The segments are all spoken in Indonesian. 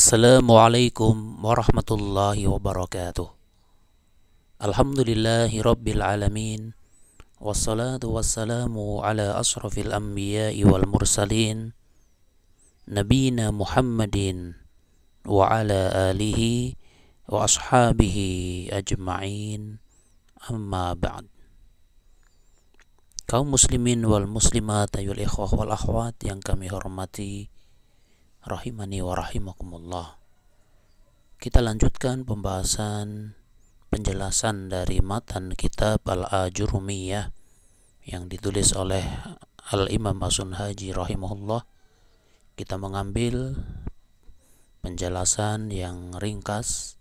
Assalamualaikum warahmatullahi wabarakatuh. Alhamdulillahi rabbil alamin. Wassalatu wassalamu ala ashrafil anbiya'i wal mursalin, nabiyina Muhammadin wa ala alihi wa ashabihi ajma'in, amma ba'd. Kaum muslimin wal muslimat, ayyuhal ikhwah wal akhwat yang kami hormati, rahimani wa rahimakumullah. Kita lanjutkan pembahasan penjelasan dari matan kitab Al-Ajurumiyah yang ditulis oleh Al-Imam As-Sunhaji rahimahullah. Kita mengambil penjelasan yang ringkas.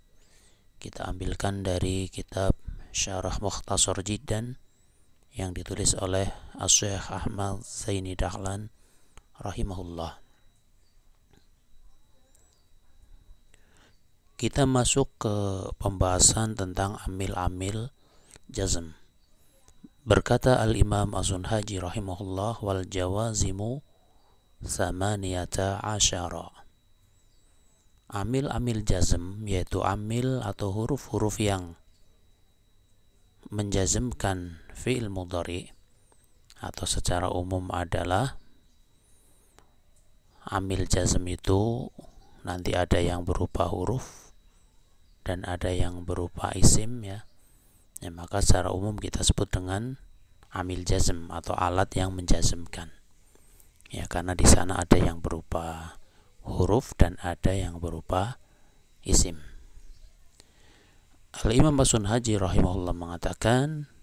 Kita ambilkan dari kitab Syarah Mukhtasar Jiddan yang ditulis oleh As-Syaikh Ahmad Zaini Dahlan rahimahullah. Kita masuk ke pembahasan tentang amil-amil jazm. Berkata Al-Imam As-Sunhaji rahimahullah, wal jawazimu thamaniyata asyara. Amil-amil jazm yaitu amil atau huruf-huruf yang menjazmkan fi'il mudhari atau secara umum adalah amil jazm itu nanti ada yang berupa huruf dan ada yang berupa isim ya. Maka secara umum kita sebut dengan amil jazm atau alat yang menjazmkan. Ya, karena di sana ada yang berupa huruf dan ada yang berupa isim. Al-Imam As-Sunhaji rahimahullah mengatakan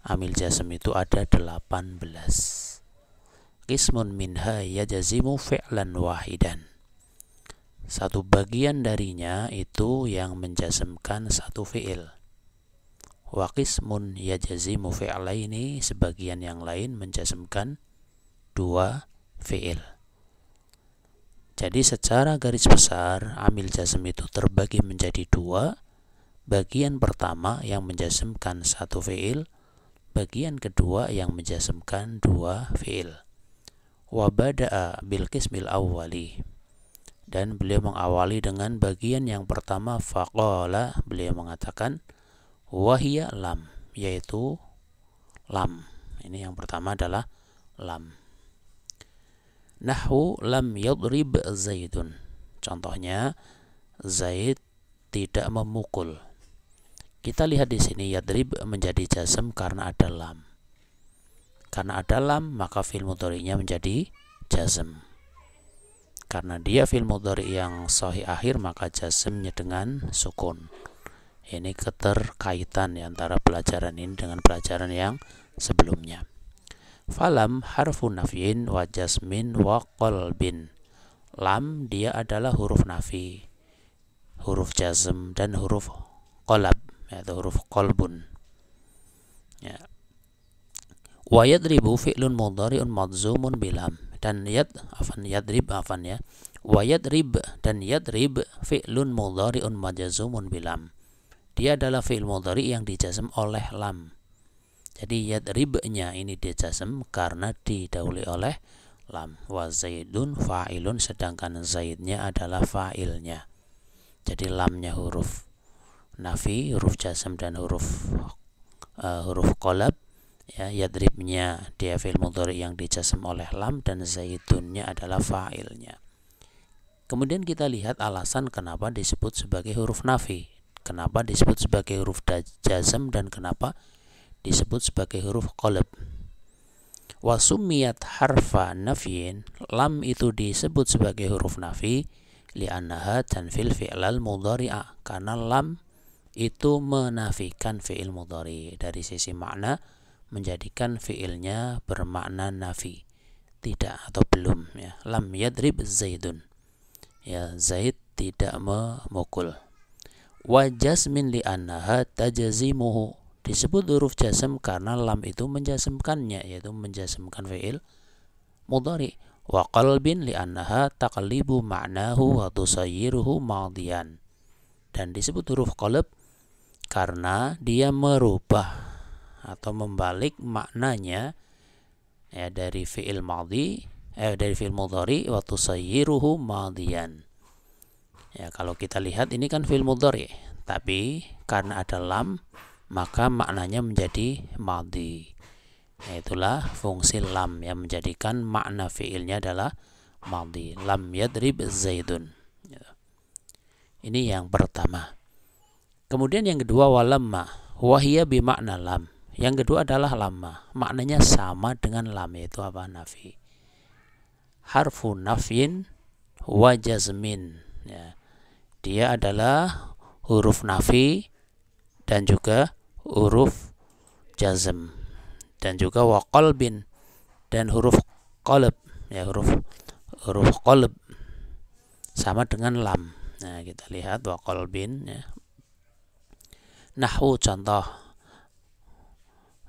amil jazm itu ada 18. Qismun minha yajzimu fi'lan wahidan. Satu bagian darinya itu yang menjazmkan satu fi'il. Wa qismun yajzimu fi'laini, sebagian yang lain menjazmkan dua fi'il. Jadi secara garis besar amil jazm itu terbagi menjadi dua. Bagian pertama yang menjazmkan satu fi'il, bagian kedua yang menjazmkan dua fi'il. Wa bada'a bil qismil awwali, dan beliau mengawali dengan bagian yang pertama. Faqala, beliau mengatakan wahia lam, yaitu lam. Ini yang pertama adalah lam. Nahwu lam yadrib Zaidun. Contohnya Zaid tidak memukul. Kita lihat di sini yadrib menjadi jazm karena ada lam. Karena ada lam maka fi'il mudhari'nya menjadi jazm. Karena dia fi'il mudhari yang sahih akhir maka jazmnya dengan sukun. Ini keterkaitan antara pelajaran ini dengan pelajaran yang sebelumnya. Falam harfu nafyin wa jazmin wa qalbin. Lam dia adalah huruf nafi, huruf jazm dan huruf qalab, yaitu huruf qalbun. Ya. Wa yadribu fi'lun mudhari'un madzumun bilam. Dan yadrib ya. Wa yadrib, dan yadrib fi'lun mudhari'un majzumun bilam. Dia adalah fi'il mudhari yang dijazm oleh lam. Jadi yadribnya ini dijazm karena didahului oleh lam. Wa zaidun fa'ilun, sedangkan zaidnya adalah fa'ilnya. Jadi lamnya huruf nafi, huruf jazm dan huruf qalab. Ya, yadribnya dia fi'il mudhari yang dijazm oleh lam dan zaidunnya adalah fa'ilnya. Kemudian kita lihat alasan kenapa disebut sebagai huruf nafi, kenapa disebut sebagai huruf jazm dan kenapa disebut sebagai huruf qalab. Wa summiyat harfa nafyin, lam itu disebut sebagai huruf nafi li'annaha tanfil fi'lal mudhari'a, karena lam itu menafikan fi'il mudhari. Dari sisi makna menjadikan fi'ilnya bermakna nafi, tidak atau belum ya. Lam yadrib Zaidun, ya Zaid tidak memukul. Wa jazmin li'annaha tajzimuhu, disebut huruf jazm karena lam itu menjazmkannya, yaitu menjazmkan fi'il mudhari. Wa qalbin li'annaha taqlibu ma'nahu wa tusayyiruhu madiyan, dan disebut huruf qalb karena dia merubah atau membalik maknanya ya dari fi'il madhi dari fi'il mudhari wa tusayyiruhu madiyan, Ya, kalau kita lihat ini kan fi'il mudhari, tapi karena ada lam maka maknanya menjadi madhi. Itulah fungsi lam yang menjadikan makna fi'ilnya adalah madhi. Lam yadrib zaidun. Ini yang pertama. Kemudian yang kedua walamma, wahia bimakna lam. Yang kedua adalah lamma. Maknanya sama dengan lam, yaitu apa? Nafi. Harfu nafyin wa jazmin. Ya. Dia adalah huruf nafi dan juga huruf jazm dan juga wa qalbin dan huruf qalb. Ya, huruf qalb sama dengan lam. Nah, kita lihat wa qalbin, ya. Nahwu contoh,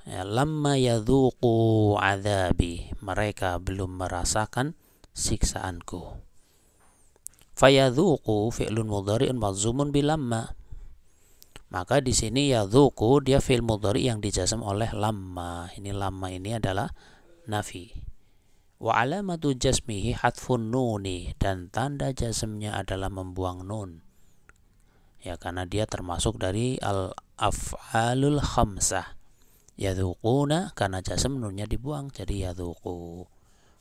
ya, lamma yadhuqu adzabi, mereka belum merasakan siksaanku. Fayadhuqu fi'lun mudhari'un majzumun bilamma. Maka di sini yadhuqu dia fi'il mudhari yang dijazm oleh lamma. Ini lamma ini adalah nafi. Wa alamatu jazmihi hadfun nuni, dan tanda jazmnya adalah membuang nun. Ya, karena dia termasuk dari al-af'alul khamsah. Yadhuquna, karena jazm nunnya dibuang jadi yadhuqu.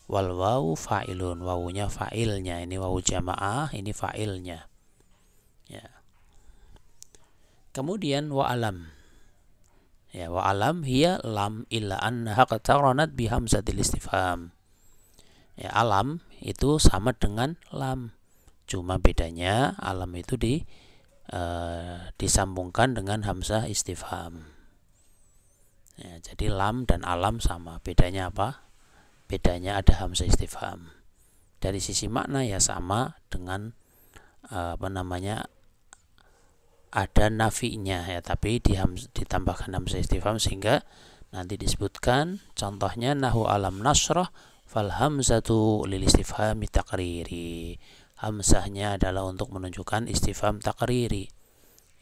Wal wawu fa'ilun, wawunya fa'ilnya, ini wawu jamaah, ini fa'ilnya. Ya. Kemudian wa alam. Ya, wa alam hiya lam illa annaha qataranat bi hamzatil istifham. Ya, alam itu sama dengan lam. Cuma bedanya alam itu disambungkan dengan hamzah istifham. Ya, jadi lam dan alam sama. Bedanya apa? Bedanya ada hamzah istifham. Dari sisi makna ya sama dengan ada nafinya, ya, tapi ditambahkan hamzah istifham sehingga nanti disebutkan contohnya nahu alam nasrah fal hamzatu lil istifhami taqriri. Hamzahnya adalah untuk menunjukkan istifham taqriri,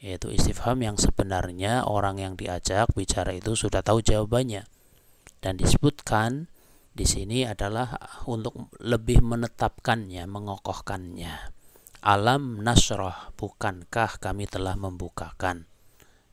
yaitu istifham yang sebenarnya orang yang diajak bicara itu sudah tahu jawabannya, dan disebutkan di sini adalah untuk lebih menetapkannya, mengokohkannya. Alam nasrah, bukankah kami telah membukakan?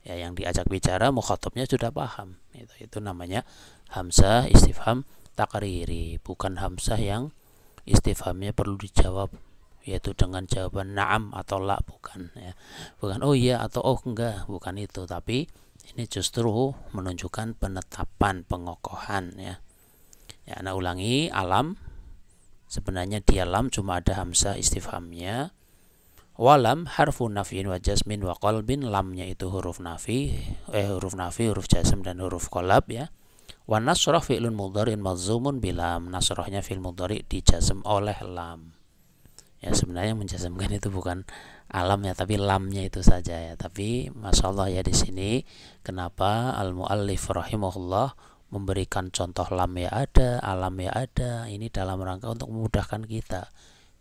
Ya, yang diajak bicara mukhatabnya sudah paham. Itu namanya hamzah istifham taqriri, bukan hamzah yang istifhamnya perlu dijawab, yaitu dengan jawaban na'am atau la, bukan, ya. Bukan oh iya atau oh enggak, bukan itu, tapi ini justru menunjukkan penetapan, pengokohan, ya. Ya, nah ulangi, alam sebenarnya dia lam, cuma ada hamzah istifhamnya. Walam harfu nafyin wa jazmin wa qalbin, lamnya itu huruf nafi, huruf jazm dan huruf qalb, ya. Wa nasrah fi'lun mudhari'un majzumun bilam, nasrahnya fi'il mudhari dijazm oleh lam. Ya, sebenarnya menjazmkan itu bukan alam, ya, tapi lamnya itu saja, ya. Tapi masyaallah, ya, di sini kenapa al-muallif rahimahullah memberikan contoh lam ya ada, alam ya ada, ini dalam rangka untuk memudahkan kita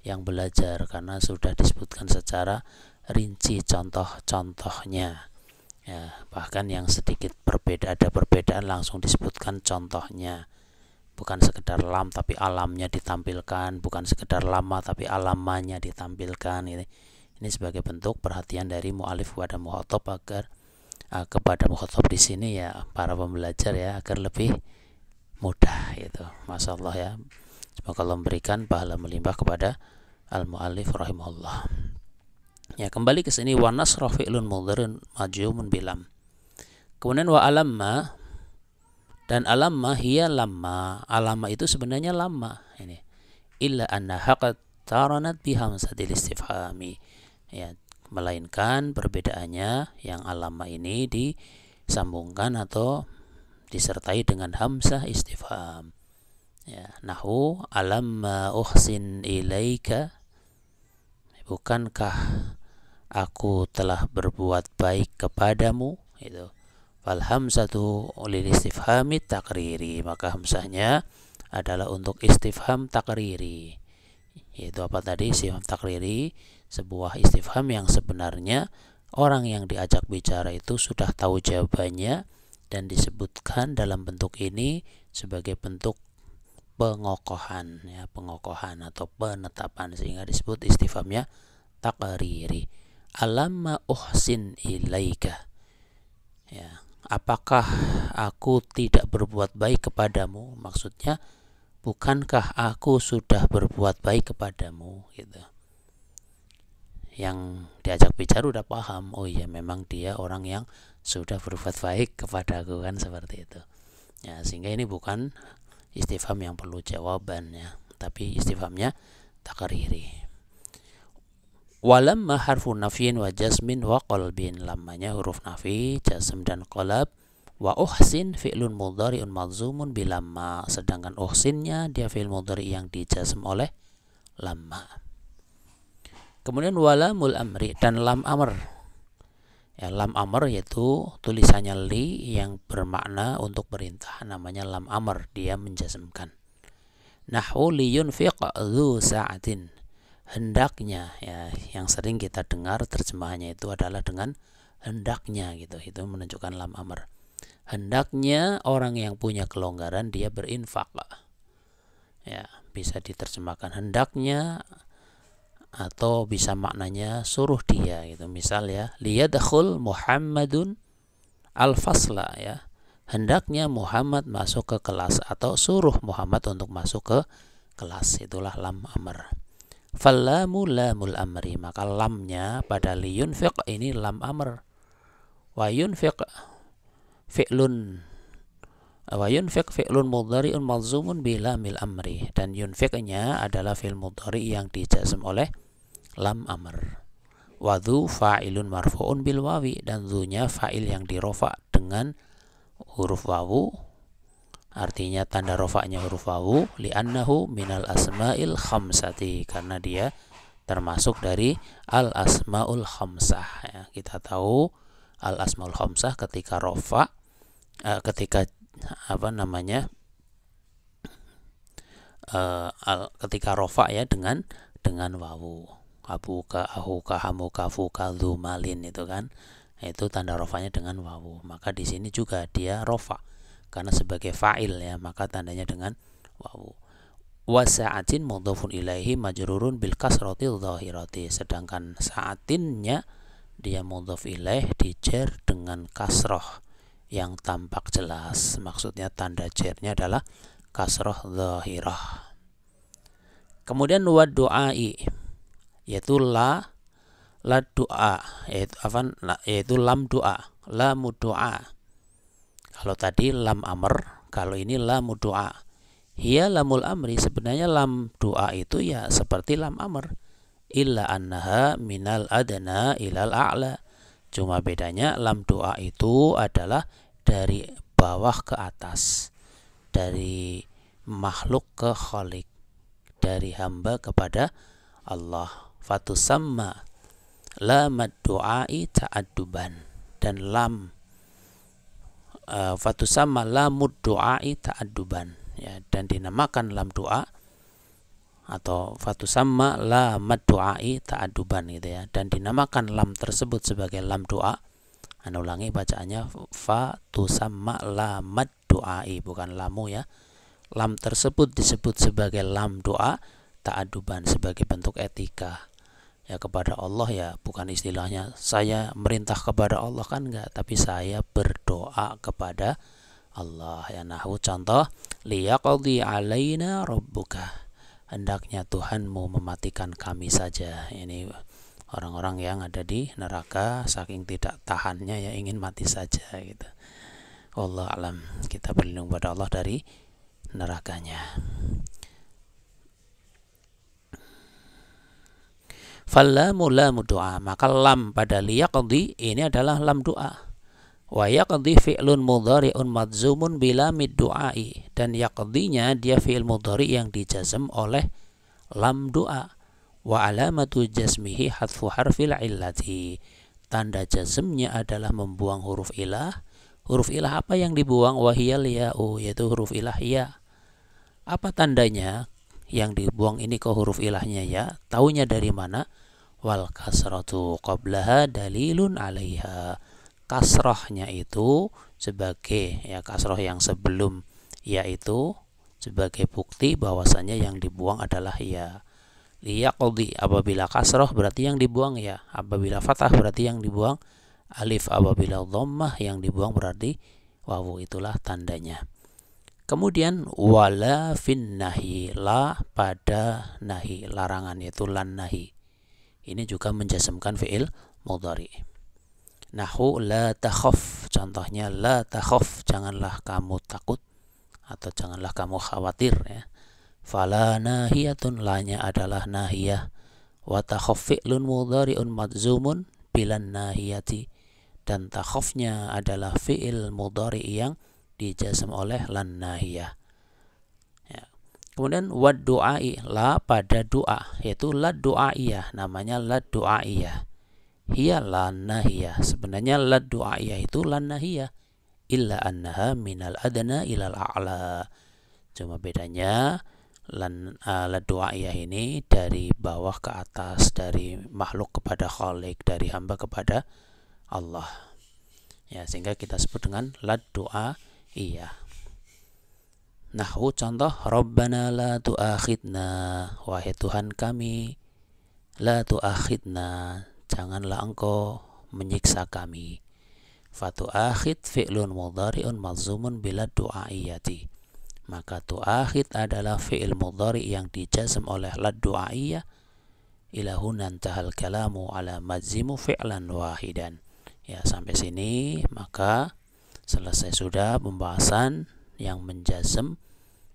yang belajar, karena sudah disebutkan secara rinci contoh-contohnya, ya. Bahkan yang sedikit ada perbedaan langsung disebutkan contohnya, bukan sekedar lam tapi alamnya ditampilkan, bukan sekedar lama tapi alamanya ditampilkan. Ini sebagai bentuk perhatian dari mu'alif kepada muhatab agar kepada mukhatab di sini, ya, para pembelajar, ya, agar lebih mudah, gitu. Masyaallah, ya. Semoga Allah memberikan pahala melimpah kepada al-muallif rahimahullah. Ya, kembali ke sini, wa nasrah fi'lun mudhari'un majzumun bilam. Kemudian wa alamma, dan alamma hiya lamma. Alamma itu sebenarnya lamma ini. Illa anna haqat taranat bi hamzatil istifhami. Ya, melainkan perbedaannya yang alamma ini disambungkan atau disertai dengan hamzah istifham. Ya, nahu alamma uhsin ilaika, bukankah aku telah berbuat baik kepadamu, itu. Fal hamzatu lil istifhami taqriri, maka hamzahnya adalah untuk istifham taqriri. Yaitu apa tadi? Istifham taqriri, sebuah istifham yang sebenarnya orang yang diajak bicara itu sudah tahu jawabannya, dan disebutkan dalam bentuk ini sebagai bentuk pengokohan, ya, pengokohan atau penetapan, sehingga disebut istifhamnya taqriri. Alamma uhsin ilaika. Ya, apakah aku tidak berbuat baik kepadamu? Maksudnya, bukankah aku sudah berbuat baik kepadamu? Gitu. Yang diajak bicara udah paham, oh iya memang dia orang yang sudah berbuat baik kepadaku, kan seperti itu. Ya, sehingga ini bukan istifham yang perlu jawabannya, tapi istifhamnya takriri. Walamma harfu nafyin wa jasmin wa qalbin. Lamanya huruf nafi, jasm dan qalab. Wa uhsin fi'lun mudhari'un malzumun bilamma. Sedangkan uhsinnya dia fi'il mudhari yang dijazm oleh lamma. Kemudian walamul amri dan lam amr. Ya, lam amr yaitu tulisannya li yang bermakna untuk perintah, namanya lam amr, dia menjazmkan. Nahwu liyunfiq dzu sa'atin. Hendaknya, ya, yang sering kita dengar terjemahannya itu adalah dengan hendaknya gitu. Itu menunjukkan lam amr. Hendaknya orang yang punya kelonggaran dia berinfak. Ya, bisa diterjemahkan hendaknya, atau bisa maknanya suruh dia gitu. Misal ya, liyadkhul Muhammadun al-fasla, ya. Hendaknya Muhammad masuk ke kelas, atau suruh Muhammad untuk masuk ke kelas. Itulah lam amr. Fallamu lamul amri, maka lamnya pada liyunfiq ini lam amr. Wa yunfiq fi'lun mudhari'un malzumun bilamil amri, dan yunfiqnya adalah fi'il mudhari yang dijazm oleh lam amr. Wa dzu fa'ilun marfu'un bil wawi, dan dzunya fa'il yang dirofa dengan huruf wawu, artinya tanda rofaknya huruf wawu, li'annahu minal asma'il khamsati, karena dia termasuk dari al asma'ul khamsah. Ya, kita tahu al asma'ul khamsah ketika rofa, ketika ketika rofa ya dengan wawu. Abuka, ahuka, hamuka, fuka, dzu malin, itu kan, itu tanda rofanya dengan wawu. Maka di sini juga dia rofa karena sebagai fa'il, ya, maka tandanya dengan wawu. Wa sa'atin mudhafun ilaihi majrurun bil kasrati dhahirati. Sedangkan sa'atinnya dia mudhaf ilaih dijer dengan kasroh yang tampak jelas. Maksudnya tanda jernya adalah kasroh dhahirah. Kemudian wa du'ai, yaitu la du'a, yaitu lam du'a, lamu du'a. Kalau tadi lam amr, kalau ini lam du'a. Hiya lamul amri, sebenarnya lam du'a itu ya seperti lam amr, illa annaha minal adna ilal a'la. Cuma bedanya lam du'a itu adalah dari bawah ke atas, dari makhluk ke khalik, dari hamba kepada Allah. Fatusamma lamad du'ai ta'adduban, dan lam fatusamma lamud du'ai ta'adduban, ya, dan dinamakan lam doa, atau fatusamma lamad du'ai ta'adduban gitu ya, dan dinamakan lam tersebut sebagai lam doa. Anda ulangi bacaannya, fatusamma lamad du'ai, bukan lamu, ya. Lam tersebut disebut sebagai lam doa ta'adduban, sebagai bentuk etika, ya, kepada Allah, ya, bukan istilahnya saya merintah kepada Allah, kan enggak, tapi saya berdoa kepada Allah, ya. Nahwu contoh, liyaqdi alaina rabbuka, hendaknya Tuhanmu mematikan kami saja. Ini orang-orang yang ada di neraka saking tidak tahannya, ya, ingin mati saja gitu. Wallahu alam, kita berlindung pada Allah dari nerakanya. Fallamu lamu doa, maka lam pada liyaqdi ini adalah lam doa. Wa yaqdi fi'lun mudhari'un madzumun bilamid du'ai, dan yaqdinya dia fi'il mudhari yang dijazm oleh lam doa. Wa alamatu jazmihi hadfu harfil illati, tanda jazmnya adalah membuang huruf ilah. Huruf ilah apa yang dibuang? Wahiyal ya'u, yaitu huruf ilah ya. Apa tandanya yang dibuang ini ke huruf ilahnya ya? Taunya dari mana? Wal kasratu qablaha dalilun 'alaiha. Kasrahnya itu sebagai, ya, kasrah yang sebelum ya itu sebagai bukti bahwasanya yang dibuang adalah ya. Liyaqdi apabila kasroh berarti yang dibuang ya, apabila fathah berarti yang dibuang alif, apabila dhammah yang dibuang berarti wawu, itulah tandanya. Kemudian wala fin nahi, la pada nahi larangan yaitu lan nahi. Ini juga menjazmkan fi'il mudhari. Nahu la takhaf, contohnya la takhaf, janganlah kamu takut atau janganlah kamu khawatir ya. Fala nahiyatun, lanya adalah nahiyah. Wa takhaf fi'lun mudhari'un madzumun bilan nahiyati, dan takhafnya adalah fi'il mudhari yang dijazm oleh lan nahiyah ya. Kemudian wad du'ai, la pada doa yaitu la du'aiyah, namanya la du'aiyah. Hiya la nahiyah, sebenarnya la du'aiyah itu lan nahiyah, illa annaha minal adna ilal a'la. Cuma bedanya la du'aiyah ini dari bawah ke atas, dari makhluk kepada khalik, dari hamba kepada Allah ya, sehingga kita sebut dengan la du'aiyah. Nahwu contoh, Rabbana la tu'akhidna, wahai Tuhan kami, la tu'akhidna, janganlah engkau menyiksa kami. Fatu'akhid fi'lun mudhari'un madzumun bila du'aiyati, maka tu'akhid adalah fi'il mudhari yang dijazm oleh la du'aiyah. Ila huna intahal kalamu ala madzimu fi'lan wahidan ya. Sampai sini maka selesai sudah pembahasan yang menjazm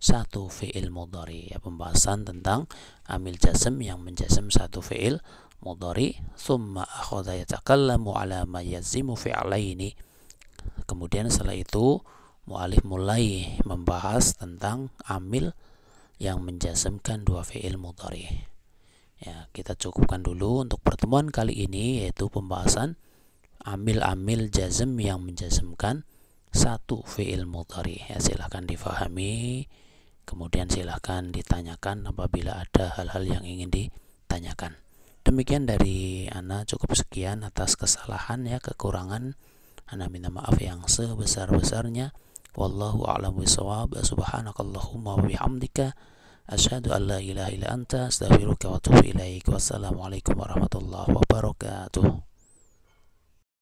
satu fi'il mudhari ya, pembahasan tentang amil jazm yang menjazm satu fi'il mudhari. Tsumma akhadha yatakallamu ala ma yazimu fi'laini, kemudian setelah itu mu'alif mulai membahas tentang amil yang menjazmkan dua fi'il mudhari ya. Kita cukupkan dulu untuk pertemuan kali ini, yaitu pembahasan amil-amil jazm yang menjazmkan satu fi'il mudhari ya. Silahkan difahami, kemudian silahkan ditanyakan apabila ada hal-hal yang ingin ditanyakan. Demikian dari Ana, cukup sekian. Atas kesalahan ya, kekurangan, Ana minta maaf yang sebesar-besarnya. Wallahu a'lam bishawab. Subhanakallahumma wa bihamdika asyhadu an la ilaha illa anta astaghfiruka wa atubu ilaik. Wassalamualaikum warahmatullahi wabarakatuh.